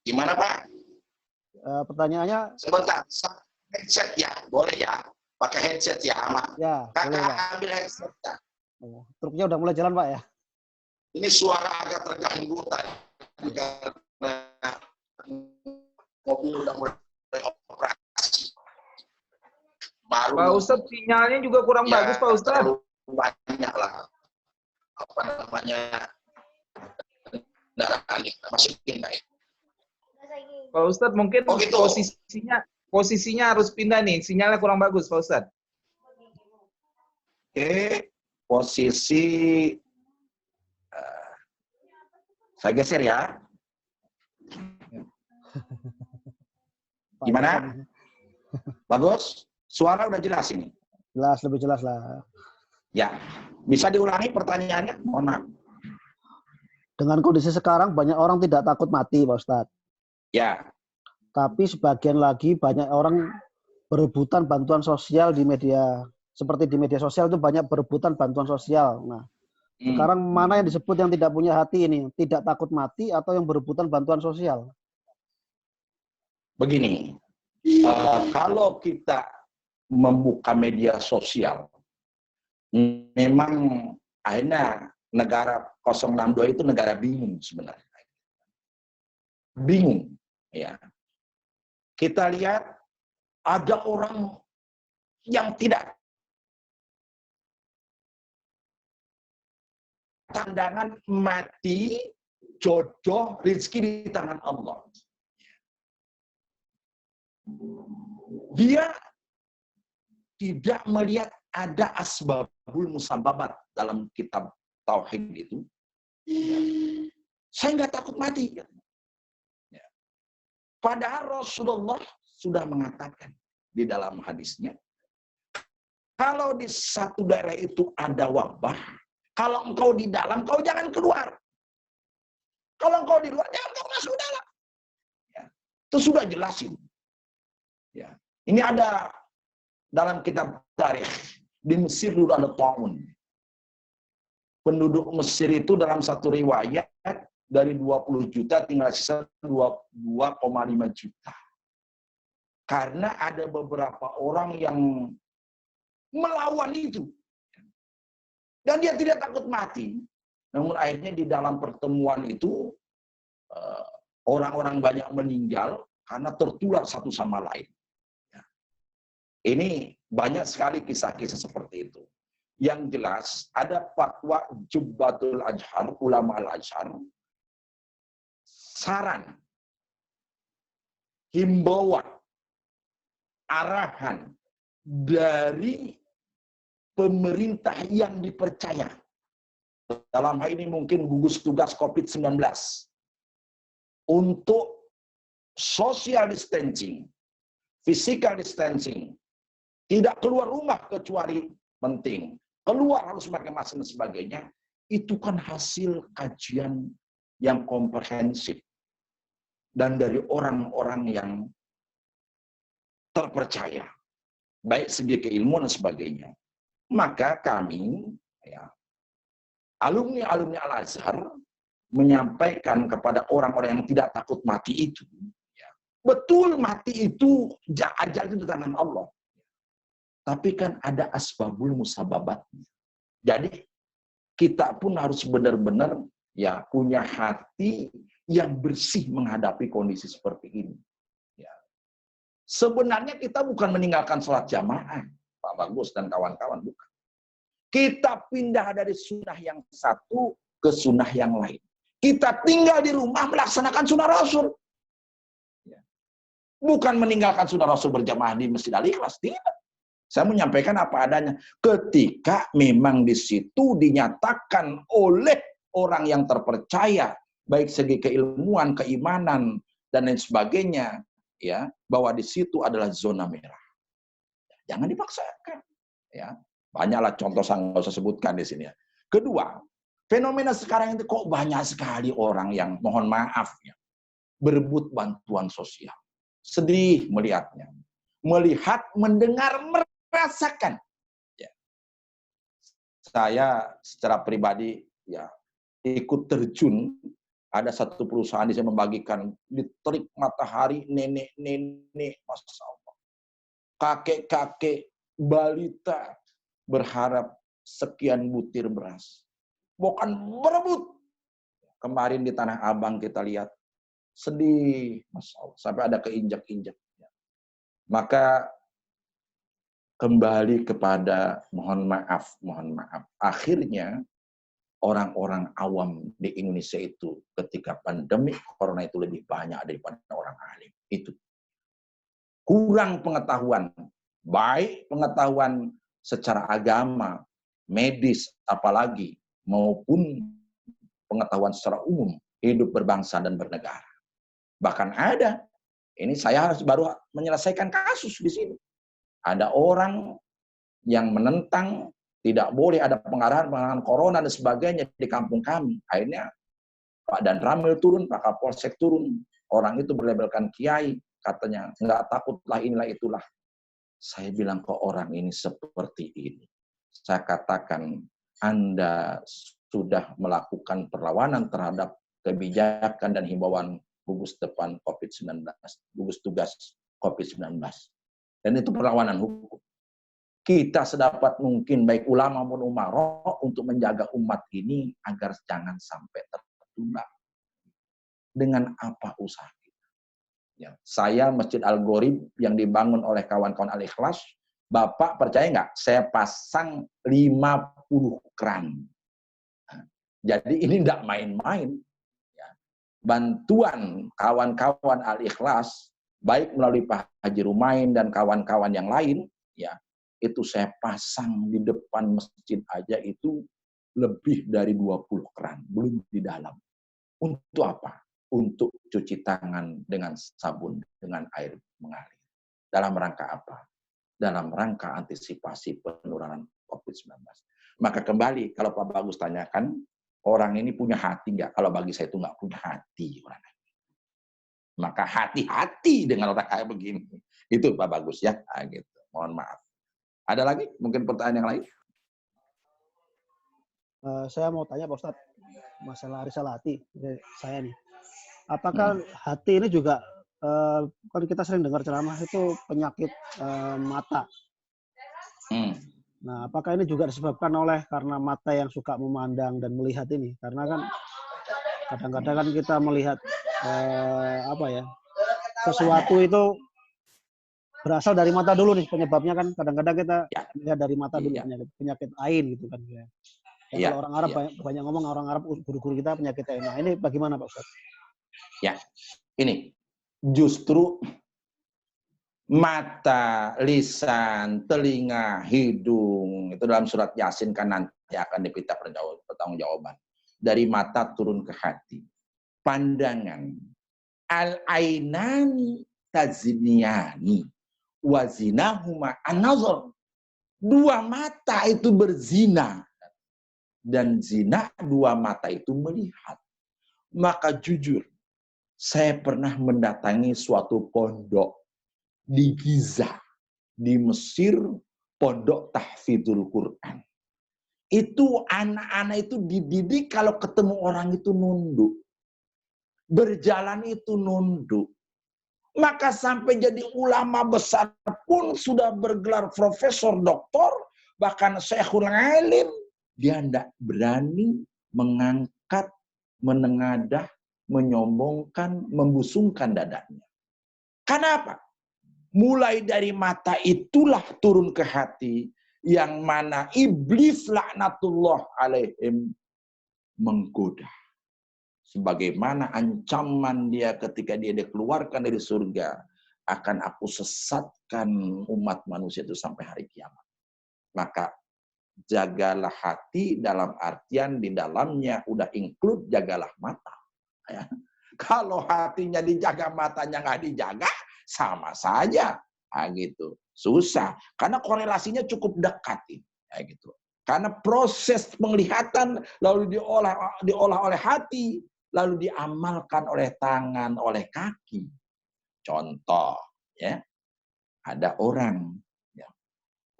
Gimana, Pak? Pertanyaannya sebentar. Headset ya, boleh ya? Pakai headset ya, aman. Ya, Kakak boleh, Pak. ambil headset ya. Truknya udah mulai jalan, Pak ya? Ini suara agak terganggu tadi karena mobil udah mulai operasi. Baru Pak Ustadz, sinyalnya juga kurang bagus, Pak Ustadz. Banyak lah. Apa namanya? Kendaraan kita masukin baik. Pak Ustadz, mungkin gitu. posisinya harus pindah nih. Sinyalnya kurang bagus, Pak Ustadz. Oke, posisi saya geser ya. Gimana? Bagus? Suara udah jelas ini? Jelas, lebih jelas lah. Ya, bisa diulangi pertanyaannya? Mohon maaf. Dengan kondisi sekarang banyak orang tidak takut mati, Pak Ustadz. Ya. Tapi sebagian lagi banyak orang berebutan bantuan sosial di media, seperti di media sosial itu banyak berebutan bantuan sosial. Nah, sekarang mana yang disebut yang tidak punya hati ini? Tidak takut mati atau yang berebutan bantuan sosial? Begini, kalau kita membuka media sosial, memang akhirnya negara 062 itu negara bingung sebenarnya. Bingung, ya. Kita lihat ada orang yang tidak pandangan mati, jodoh, rezeki di tangan Allah. Dia tidak melihat ada asbabul musababat dalam kitab tauhid itu. Saya nggak takut mati. Padahal Rasulullah sudah mengatakan di dalam hadisnya, kalau di satu daerah itu ada wabah, kalau engkau di dalam, kau jangan keluar. Kalau engkau di luar, jangan kau masuk dalam. Ya. Itu sudah jelasin. Ya. Ini ada dalam kitab tarikh. Di Mesir dulu ada taun. Penduduk Mesir itu dalam satu riwayat dari 20 juta tinggal sisa 2,5 juta. Karena ada beberapa orang yang melawan itu. Dan dia tidak takut mati. Namun akhirnya di dalam pertemuan itu orang-orang banyak meninggal karena tertular satu sama lain. Ini banyak sekali kisah-kisah seperti itu. Yang jelas ada fatwa Jubbatul Azhar, ulama Al-Azhar, saran, himbauan, arahan dari pemerintah yang dipercaya. Dalam hal ini mungkin gugus tugas COVID-19 untuk social distancing, physical distancing, tidak keluar rumah kecuali penting, keluar harus pakai masker dan sebagainya, itu kan hasil kajian yang komprehensif dan dari orang-orang yang terpercaya, baik segi keilmuan dan sebagainya. Maka kami, ya, alumni Al-Azhar, menyampaikan kepada orang-orang yang tidak takut mati itu, ya, betul mati itu, ajal itu di tangan Allah. Tapi kan ada asbabul musababat. Jadi kita pun harus benar-benar ya punya hati yang bersih menghadapi kondisi seperti ini. Ya. Sebenarnya kita bukan meninggalkan sholat jamaah, Pak Bagus dan kawan-kawan, bukan. Kita pindah dari sunnah yang satu ke sunnah yang lain. Kita tinggal di rumah melaksanakan sunnah Rasul. Ya. Bukan meninggalkan sunnah Rasul berjamaah di Masjid Al-Ikhlas, tidak. Saya menyampaikan apa adanya. Ketika memang di situ dinyatakan oleh orang yang terpercaya, baik segi keilmuan, keimanan, dan lain sebagainya, ya, bahwa di situ adalah zona merah. Jangan dipaksakan. Ya, banyaklah contoh saya nggak usah sebutkan di sini. Ya. Kedua, fenomena sekarang itu kok banyak sekali orang yang mohon maaf ya, berebut bantuan sosial. Sedih melihatnya. Melihat, mendengar, merasakan. Ya. Saya secara pribadi ya ikut terjun. Ada satu perusahaan yang membagikan di terik matahari nenek-nenek, Masya Allah. Kakek-kakek, balita berharap sekian butir beras. Bukan berebut. Kemarin di Tanah Abang kita lihat sedih, Masya Allah. Sampai ada keinjak-injak. Maka kembali kepada mohon maaf. Akhirnya orang-orang awam di Indonesia itu ketika pandemi corona itu lebih banyak daripada orang alim. Itu kurang pengetahuan, baik pengetahuan secara agama, medis, apalagi maupun pengetahuan secara umum hidup berbangsa dan bernegara. Bahkan ada, ini saya harus baru menyelesaikan kasus di sini. Ada orang yang menentang tidak boleh ada pengarahan corona dan sebagainya di kampung kami. Akhirnya Pak Dan Ramil turun, Pak Kapolsek turun. Orang itu berlabelkan kiai, katanya nggak takutlah inilah itulah. Saya bilang ke orang ini seperti ini. Saya katakan Anda sudah melakukan perlawanan terhadap kebijakan dan himbauan gugus depan COVID-19, gugus tugas COVID-19. Dan itu perlawanan hukum. Kita sedapat mungkin baik ulama maupun umarok untuk menjaga umat ini agar jangan sampai tertunda. Dengan apa usaha kita? Ya, saya Masjid Al-Ghorib yang dibangun oleh kawan-kawan Al-Ikhlas, Bapak percaya nggak? Saya pasang 50 kran. Jadi ini tidak main-main. Ya. Bantuan kawan-kawan Al-Ikhlas, baik melalui Pak Haji Rumain dan kawan-kawan yang lain, ya itu saya pasang di depan masjid aja itu lebih dari 20 kran, belum di dalam. Untuk apa? Untuk cuci tangan dengan sabun, dengan air mengalir. Dalam rangka apa? Dalam rangka antisipasi penularan COVID-19. Maka kembali, kalau Pak Bagus tanyakan, orang ini punya hati nggak? Kalau bagi saya itu nggak punya hati. Maka hati-hati dengan orang kayak begini. Itu Pak Bagus ya. Nah, gitu. Mohon maaf. Ada lagi mungkin pertanyaan yang lain? Saya mau tanya Pak Ustadz, masalah risala hati saya nih. Apakah hati ini juga, kan kita sering dengar ceramah itu penyakit mata. Nah, apakah ini juga disebabkan karena mata yang suka memandang dan melihat ini? Karena kan kadang-kadang kan kita melihat sesuatu itu berasal dari mata dulu nih penyebabnya kan. Kadang-kadang kita lihat dari mata dulu penyakit ain gitu kan. Ya, kalau orang Arab banyak ngomong, orang Arab guru-guru kita penyakit ain. Nah, ini bagaimana Pak Ustadz? Ya, ini justru mata, lisan, telinga, hidung, itu dalam surat Yasin kan nanti akan diminta pertanggungjawaban. Dari mata turun ke hati. Pandangan. Al-ainani taziniyani wazinahuma an-nazar. Dua mata itu berzina. Dan zina dua mata itu melihat. Maka jujur, saya pernah mendatangi suatu pondok di Giza, di Mesir, pondok tahfidzul Quran. Itu anak-anak itu dididik kalau ketemu orang itu nunduk. Berjalan itu nunduk. Maka sampai jadi ulama besar pun sudah bergelar profesor, doktor, bahkan syekhul alim, dia tidak berani mengangkat, menengadah, menyombongkan, membusungkan dadanya. Kenapa? Mulai dari mata itulah turun ke hati, yang mana iblis laknatullah alaihim menggoda. Sebagaimana ancaman dia ketika dia dikeluarkan dari surga, akan aku sesatkan umat manusia itu sampai hari kiamat. Maka jagalah hati dalam artian di dalamnya udah include jagalah mata. Ya. Kalau hatinya dijaga, matanya nggak dijaga, sama saja. Nah, gitu. Susah. Karena korelasinya cukup dekat. Ya, gitu. Karena proses penglihatan lalu diolah oleh hati, lalu diamalkan oleh tangan, oleh kaki. Contoh, ya, ada orang, ya,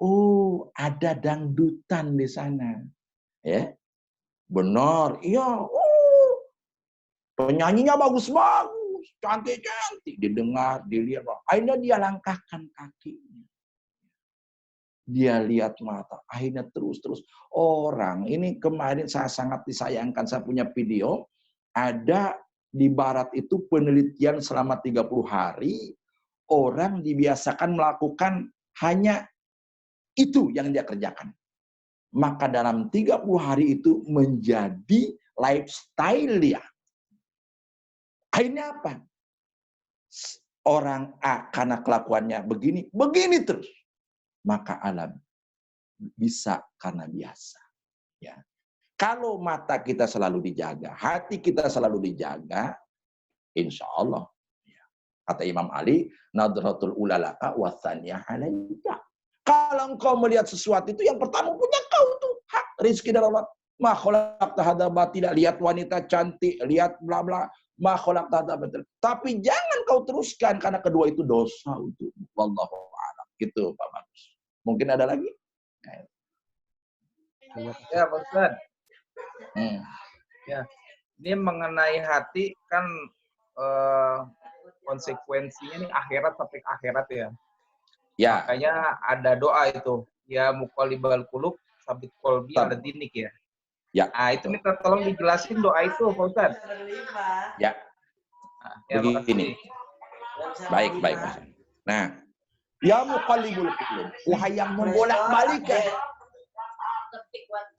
oh ada dangdutan di sana, ya, benar, iya, oh penyanyinya bagus-bagus, cantik-cantik, didengar, dilihat, akhirnya dia langkahkan kakinya, dia lihat mata, akhirnya terus orang ini kemarin saya sangat disayangkan, saya punya video, ada di barat itu penelitian selama 30 hari, orang dibiasakan melakukan hanya itu yang dia kerjakan. Maka dalam 30 hari itu menjadi lifestyle dia. Akhirnya apa? Orang A karena kelakuannya begini terus. Maka alam bisa karena biasa. Ya. Kalau mata kita selalu dijaga, hati kita selalu dijaga, insya Allah. Kata Imam Ali, nadratul ulalaka wasanya alaika. Kalau engkau melihat sesuatu itu, yang pertama punya kau tuh hak rezeki dari Allah. Ma khalaqta hadza batila, lihat wanita cantik, lihat bla bla, ma khalaqta hadza batila. Tapi jangan kau teruskan karena kedua itu dosa untuk wallahu a'lam. Gitu Pak Bagus. Mungkin ada lagi? Ya, Pak Ustaz. Ya. Ini mengenai hati kan konsekuensinya nih akhirat sampai akhirat ya. Ya. Makanya ada doa itu. Ya muqallibal qulub sabit qalbi ala dinik ya. Ya. Nah, itu minta tolong dijelasin doa itu Pak Ustaz. Ya. Nah, ya, begini. Baik. Nah, ya muqallibul qulub, wahai yang membolak-balikan,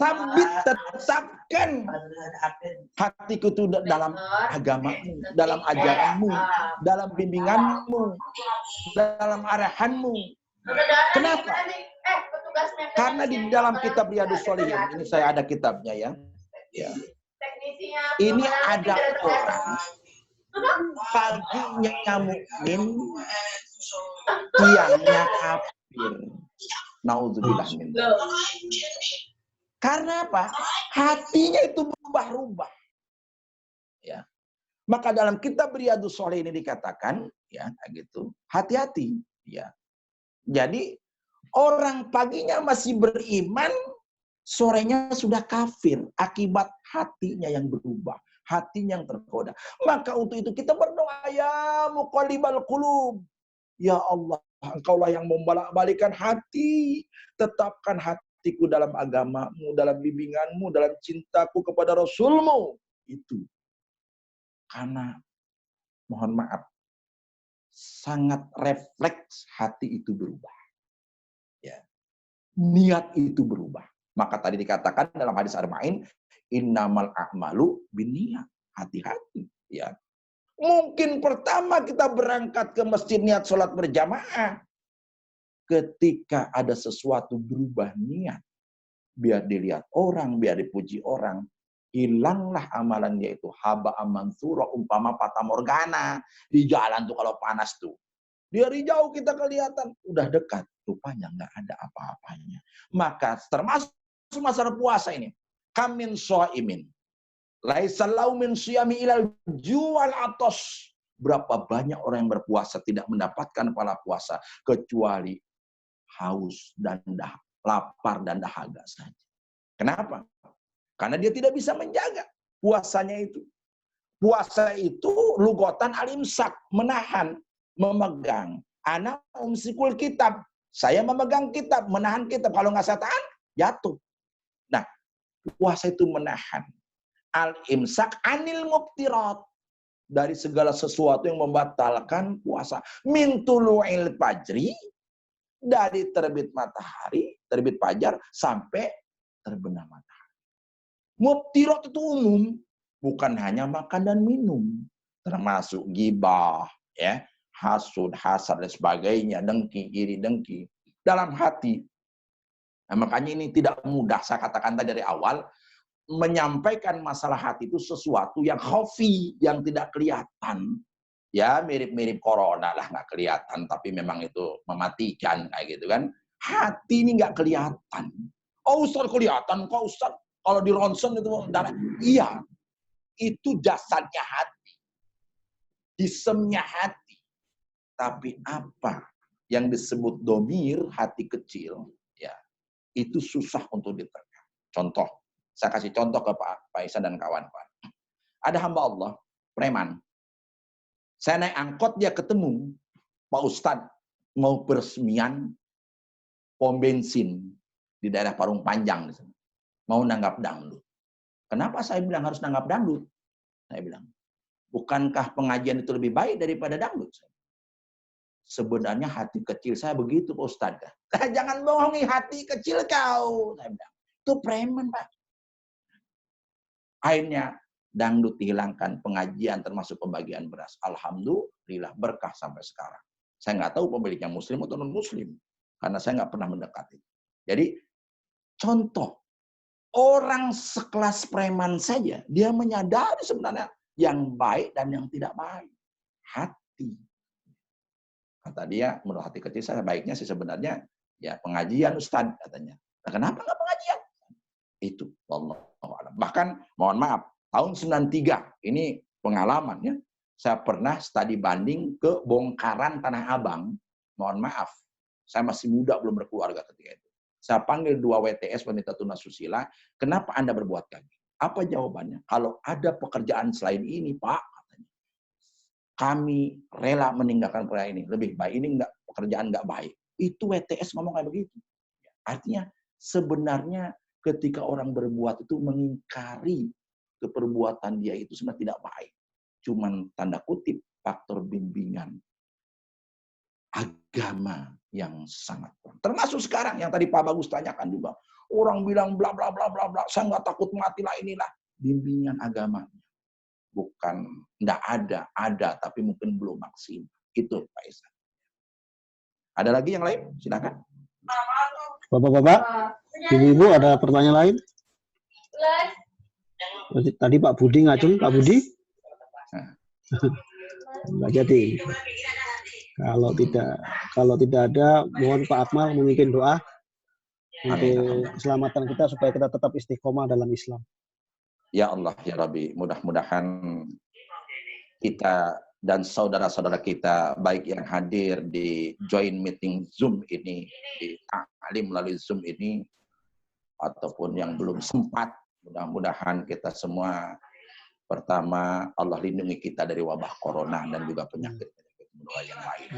tetapkan hatiku itu dalam agamamu, dalam ajaranmu, dalam bimbinganmu, dalam arahanmu. Kenapa? Karena di dalam kitab Riyadhus Shalihin, ini saya ada kitabnya ya. Ini ada orang paginya mukmin, siangnya kafir. Naudzubillah min dzalik. Karena apa? Hatinya itu berubah-ubah. Ya. Maka dalam kitab Riyadhus Shalihin ini dikatakan, ya, gitu, hati-hati, ya. Jadi orang paginya masih beriman, sorenya sudah kafir akibat hatinya yang berubah, hatinya yang tergoda. Maka untuk itu kita berdoa, ya muqallibal qulub, ya Allah, Engkaulah yang membolak-balikan hati, tetapkan hatiku dalam agamamu, dalam bimbinganmu, dalam cintaku kepada Rasulmu. Itu karena mohon maaf, sangat refleks hati itu berubah. Ya. Niat itu berubah. Maka tadi dikatakan dalam hadis Arba'in, innamal a'malu binniyat. Hati-hati. Ya. Mungkin pertama kita berangkat ke masjid niat sholat berjamaah. Ketika ada sesuatu berubah niat. Biar dilihat orang, biar dipuji orang. Hilanglah amalannya itu. Haba amansura, umpama fata morgana. Di jalan tuh kalau panas tuh. Dari jauh kita kelihatan. Udah dekat. Rupanya nggak ada apa-apanya. Maka termasuk masalah puasa ini. Kamin so'imin. Laisallahu min siyami ilal jual atos. Berapa banyak orang yang berpuasa tidak mendapatkan pahala puasa. Kecuali haus dan lapar dan dahaga saja. Kenapa? Karena dia tidak bisa menjaga puasanya itu. Puasa itu lugotan alimsak, menahan, memegang. Ana umsikul kitab. Saya memegang kitab, menahan kitab. Kalau nggak saya tahan, jatuh. Nah, puasa itu menahan. Al-imsak anil mubtirat. Dari segala sesuatu yang membatalkan puasa. Min tulu'il fajri. Dari terbit matahari, terbit fajar, sampai terbenam matahari. Mubtirat itu umum, bukan hanya makan dan minum, termasuk gibah, ya, hasud, hasad dan sebagainya, dengki, iri, dengki dalam hati. Nah, makanya ini tidak mudah, saya katakan tadi dari awal, menyampaikan masalah hati itu sesuatu yang khafi, yang tidak kelihatan. Ya, mirip-mirip corona lah, nggak kelihatan, tapi memang itu mematikan kayak gitu kan. Hati ini nggak kelihatan. Oh, Ustaz kelihatan kok Ustaz. Kalau di ronsen itu darah. Iya, itu jasadnya hati. Jisemnya hati. Tapi apa yang disebut domir, hati kecil, ya, itu susah untuk diterka. Contoh, saya kasih contoh ke Pak Isan dan kawan-kawan. Ada hamba Allah, preman. Saya naik angkot, dia ketemu Pak Ustadz mau peresmian pom bensin di daerah Parung Panjang. Mau nanggap dangdut. Kenapa saya bilang harus nanggap dangdut? Saya bilang, bukankah pengajian itu lebih baik daripada dangdut? Sebenarnya hati kecil saya begitu, Pak Ustadz. Jangan bohongi hati kecil kau. Saya bilang, itu preman, Pak. Akhirnya dangdut dihilangkan, pengajian termasuk pembagian beras. Alhamdulillah berkah sampai sekarang. Saya nggak tahu pemiliknya muslim atau non-muslim. Karena saya nggak pernah mendekati. Jadi, contoh. Orang sekelas preman saja, dia menyadari sebenarnya yang baik dan yang tidak baik. Hati. Kata dia, menurut hati kecil saya baiknya sih sebenarnya ya pengajian Ustadz katanya. Nah, kenapa nggak pengajian? Itu. Wallahualam. Bahkan, mohon maaf, tahun 93, ini pengalaman ya. Saya pernah studi banding ke bongkaran Tanah Abang. Mohon maaf, saya masih muda, belum berkeluarga ketika itu. Saya panggil 2 WTS, wanita tunasusila, kenapa Anda berbuat kayak gitu? Apa jawabannya? Kalau ada pekerjaan selain ini, Pak, katanya, kami rela meninggalkan pekerjaan ini. Lebih baik ini enggak, pekerjaan enggak baik. Itu WTS ngomong kayak begitu. Artinya, sebenarnya ketika orang berbuat itu mengingkari keperbuatan dia itu sebenarnya tidak baik. Cuman tanda kutip, faktor bimbingan agama yang sangat kurang. Termasuk sekarang yang tadi Pak Bagus tanyakan juga. Orang bilang bla bla bla bla bla, saya nggak takut mati lah inilah. Bimbingan agamanya. Bukan enggak ada tapi mungkin belum maksimal. Itu Pak Isan. Ada lagi yang lain? Silakan. Bapak-bapak, ibu-ibu ada pertanyaan lain? Tadi Pak Budi ngacung, Pak Budi? Enggak jadi. Kalau tidak ada, mohon Pak Akmal memimpin doa untuk keselamatan kita supaya kita tetap istiqomah dalam Islam. Ya Allah, ya Rabbi, mudah-mudahan kita dan saudara-saudara kita, baik yang hadir di joint meeting Zoom ini, di ta'lim melalui Zoom ini, ataupun yang belum sempat, mudah-mudahan kita semua, pertama, Allah lindungi kita dari wabah corona dan juga penyakit-penyakit menular yang lain.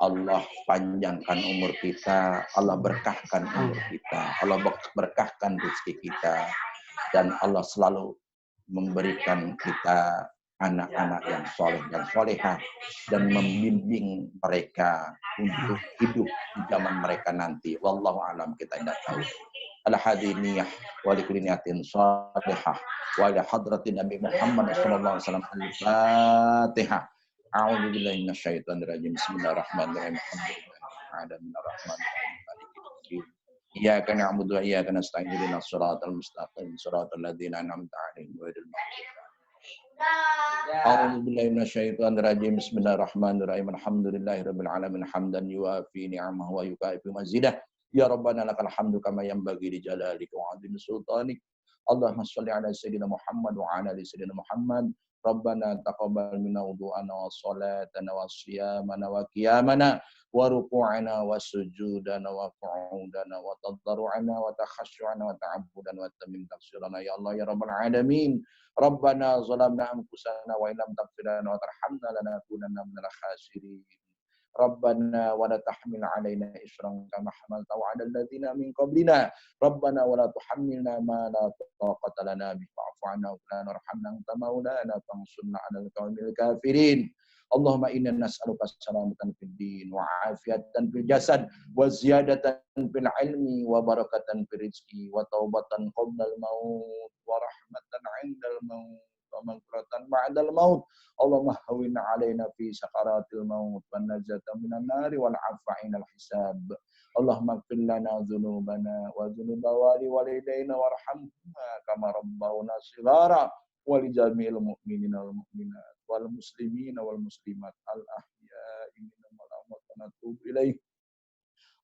Allah panjangkan umur kita, Allah berkahkan umur kita, Allah berkahkan rezeki kita, dan Allah selalu memberikan kita anak-anak yang soleh dan solehah, dan membimbing mereka untuk hidup di zaman mereka nanti. Wallahu alam, kita tidak tahu. Al-hadiniyah wa likuliniyatin salihah wa ila hadratin Nabi Muhammad sallallahu alaihi wasallam. Al-Fatihah. A'udzu billahi minasyaitonir rajim. Bismillahirrahmanirrahim. Alhamdulillahirrahmanirrahim. Iyyaka na'budu wa iyyaka nasta'in. Ihdinas siratal mustaqim. Siratal ladzina an'amta 'alaihim ghairil maghdubi 'alaihim. A'udzu billahi minasyaitonir rajim. Bismillahirrahmanirrahim. Alhamdulillahirabbil alamin hamdan yuwafi ni'amahu wa yukafi mazidah. Ya Rabbana lakal hamdu kama yanbaghi li jalalika wa 'azimi sultanik. Allahumma shalli ala sayyidina Muhammad wa ala ali sayyidina Muhammad. Rabbana taqabbal minna wudu'ana wa salatana wa siyamana wa qiyamana wa ruku'ana wa sujudana wa qu'udana wa tadarru'ana wa takhasyu'ana wa ta'abbudana wa tamim tafsirana ya Allah ya Rabbal alamin. Rabbana zalamna anfusana wa illam taghfir lana wa tarhamna lanakunanna minal khasirin. Rabbana wa la tahmil 'alaina isran kama hamaltahu 'alal ladzina min qablina. Rabbana wa la tuhammilna ma la taqata lana bihi wa'fu 'anna warhamna anta maulana fansurna 'alal qaumil kafirin. Allahumma inna nas'aluka salamatan fid din wa 'afiyatan fil jasad wa ziyadatan fil 'ilmi wa barakatan fil rizqi wa taubatan qabla al-maut wa rahmatan 'indal maut wa maghfiratan ba'dal maut. Allahumma hawwin 'alaina fi sakaratil maut wan najata minan nari wal 'afwa 'inal hisab. Allahumma ighfir lana dzunubana wa dzunuba walidayna warhamhuma kama rabbawna shighara wa li jami'il mu'minina wal mu'minat wal muslimina wal muslimat al ahya'i minhum wal amwat wa natubu ilaih.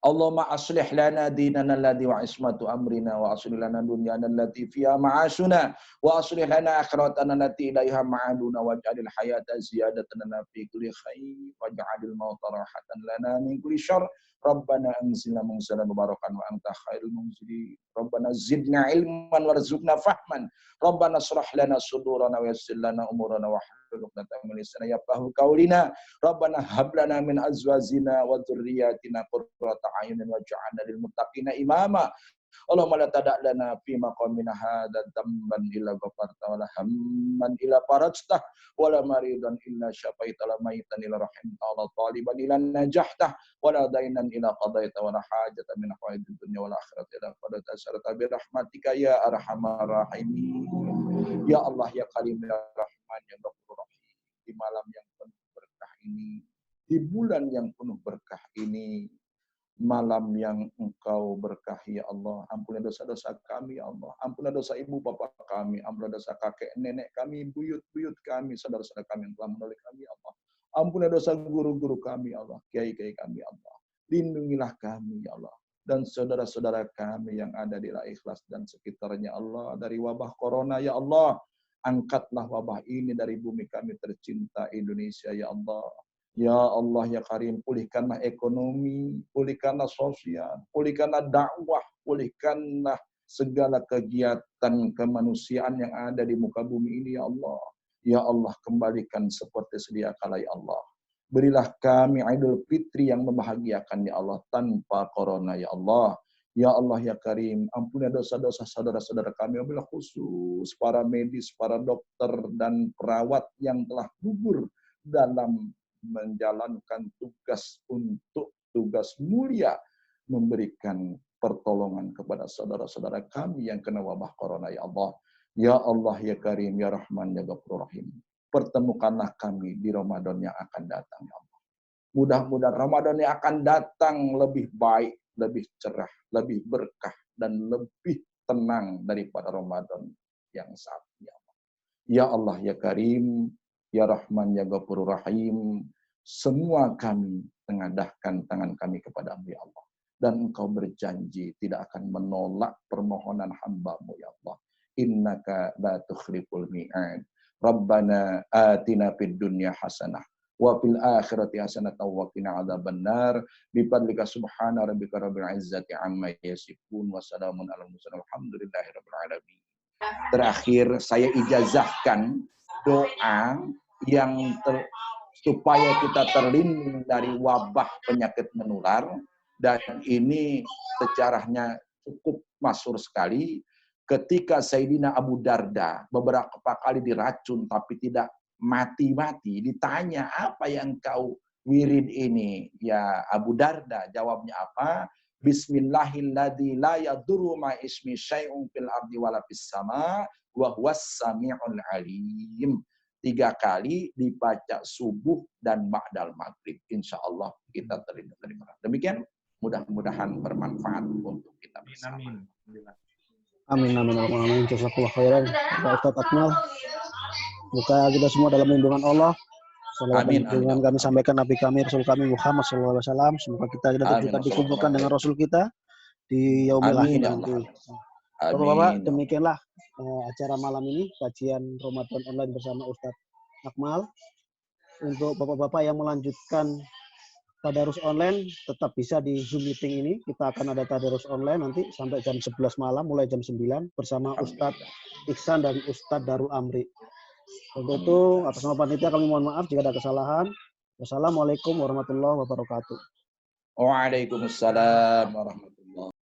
Allahumma aslih lana dinana alladhi wa ismatu amrina wa aslih lana dunyana allati fiha ma'ashuna wa aslih lana akhiratana allati ilaiha ma'aduna waj'alil hayata ziyadatan lana fi kulli khair waj'alil mauta rahatan lana min kulli syarr. Rabbana anzilna munzalan mubarakan wa anta khairul munzilin. Rabbana zidna ilman warzuqna fahman. Rabbana shrah lana sudurana wa yassir lana umurana wa hlul 'uqdatam min lisanina yafqahu qawlina. Rabbana hab lana min azwajina wa dhurriyyatina qurrata a'yunin waj'alna lil muttaqina imama. Allahumma la tada' lana fi maqamina hadza damban illa ghafarta wa la hamman illa farajtah wa la maridan illa syafaita la maitan illa rahimta wa la taliban illa najahta wa la dainan illa qadaita wa la hajatan min hawaijid dunya wal akhirati illa qadaita syarata bi rahmatika ya arhamar rahimin. Ya Allah ya Karim ya Rahman ya Ghafur Rahim. Di malam yang penuh berkah ini, di bulan yang penuh berkah ini, malam yang Engkau berkahi ya Allah. Ampuni dosa-dosa kami ya Allah. Ampuni dosa ibu bapak kami. Ampuni dosa kakek nenek kami, buyut-buyut kami, saudara-saudara kami yang telah menolong kami ya Allah. Ampuni dosa guru-guru kami ya Allah. Kiai-kiai kami ya Allah. Lindungilah kami ya Allah. Dan saudara-saudara kami yang ada di Ikhlas dan sekitarnya Allah. Dari wabah corona ya Allah. Angkatlah wabah ini dari bumi kami tercinta Indonesia ya Allah. Ya Allah ya Karim, pulihkanlah ekonomi, pulihkanlah sosial, pulihkanlah dakwah, pulihkanlah segala kegiatan kemanusiaan yang ada di muka bumi ini ya Allah. Ya Allah, kembalikan seperti sedia kala ya Allah. Berilah kami Idul Fitri yang membahagiakan ya Allah tanpa corona ya Allah. Ya Allah ya Karim, ampuni dosa-dosa saudara-saudara kami, wabillahi khusus para medis, para dokter dan perawat yang telah gugur dalam menjalankan tugas untuk tugas mulia memberikan pertolongan kepada saudara-saudara kami yang kena wabah corona ya Allah. Ya Allah ya Karim ya Rahman ya Ghafur Rahim. Pertemukanlah kami di Ramadan yang akan datang ya Allah. Mudah-mudahan Ramadan yang akan datang lebih baik, lebih cerah, lebih berkah dan lebih tenang daripada Ramadan yang saat ini ya Allah. Ya Allah ya Karim ya Rahman ya Ghafur Rahim, semua kami tengadahkan tangan kami kepada-Mu ya Allah. Dan Engkau berjanji tidak akan menolak permohonan hamba-Mu ya Allah. Innaka la tukhliful mi'ad. Rabbana atina fid dunya hasanah wa fil akhirati hasanatan wa qina adzabannar bi fadlika subhana rabbika rabbil izzati amma yasifun wa salamun alal mursalin walhamdulillahi rabbil alamin. Terakhir saya ijazahkan doa yang supaya kita terlindung dari wabah penyakit menular, dan ini sejarahnya cukup masyhur sekali. Ketika Sayyidina Abu Darda beberapa kali diracun tapi tidak mati-mati, ditanya, apa yang kau wirid ini ya Abu Darda? Jawabnya apa? Bismillahilladzi la yadurru ma ismi syai'un fil ardi wala fis sama wa huwas samiul alim. 3 kali dibaca subuh dan ba'dal maghrib. Insya Allah kita terlindung dari perang. Demikian, mudah-mudahan bermanfaat untuk kita bersama. Amin, amin, amin. Jazakallah khairan, Pak Ustadz Akmal. Semoga kita semua dalam lindungan Allah. Amin, Dengan kami sampaikan Nabi kami, Rasul kami Muhammad SAW. Semoga kita juga dikumpulkan dengan Rasul kita di yaumil akhir nanti. Bapak-bapak, demikianlah acara malam ini, kajian Ramadan online bersama Ustadz Akmal. Untuk bapak-bapak yang melanjutkan tadarus online, tetap bisa di Zoom meeting ini. Kita akan ada tadarus online nanti sampai jam 11 malam, mulai jam 9 bersama Ustadz Iksan dan Ustadz Darul Amri. Untuk itu, atas nama panitia kami mohon maaf jika ada kesalahan. Wassalamualaikum warahmatullahi wabarakatuh. Waalaikumsalam warahmatullahi wabarakatuh.